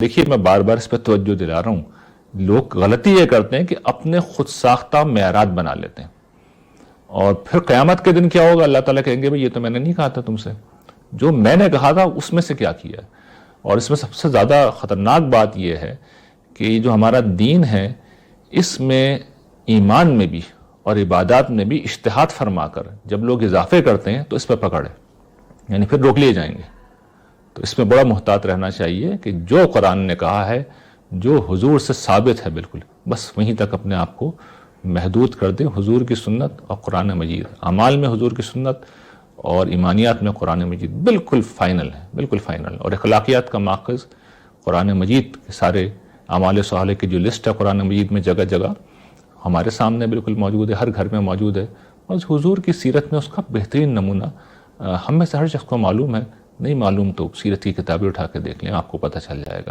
देखिए, मैं बार बार इस पर तवज्जो दिला रहा हूँ। लोग गलती ये करते हैं कि अपने खुद साख्ता मेयारात बना लेते हैं और फिर क़यामत के दिन क्या होगा, अल्लाह ताला कहेंगे भाई ये तो मैंने नहीं कहा था तुमसे, जो मैंने कहा था उसमें से क्या किया। और इसमें सबसे ज़्यादा ख़तरनाक बात यह है कि जो हमारा दीन है इसमें ईमान में भी और इबादत में भी इज्तिहाद फरमा कर जब लोग इजाफे करते हैं तो इस पर पकड़ है, यानी फिर रोक लिए जाएंगे। तो इसमें बड़ा मुहतात रहना चाहिए कि जो कुरान ने कहा है, जो हुजूर से साबित है, बिल्कुल बस वहीं तक अपने आप को महदूद कर दें। हुजूर की सुन्नत और कुरान मजीद, अमाल में हुजूर की सुन्नत और ईमानियात में कुरान मजीद बिल्कुल फ़ाइनल है, बिल्कुल फ़ाइनल। और अखलाकियात का माखज़ कुरान मजीद के सारे अमाल साले की जो लिस्ट है कुरान मजीद में जगह जगह हमारे सामने बिल्कुल मौजूद है, हर घर में मौजूद है। और हुजूर की सीरत में उसका बेहतरीन नमूना हम में से हर शख्स को मालूम है। नहीं मालूम तो सीरत की किताबें उठा के देख लें, आपको पता चल जाएगा।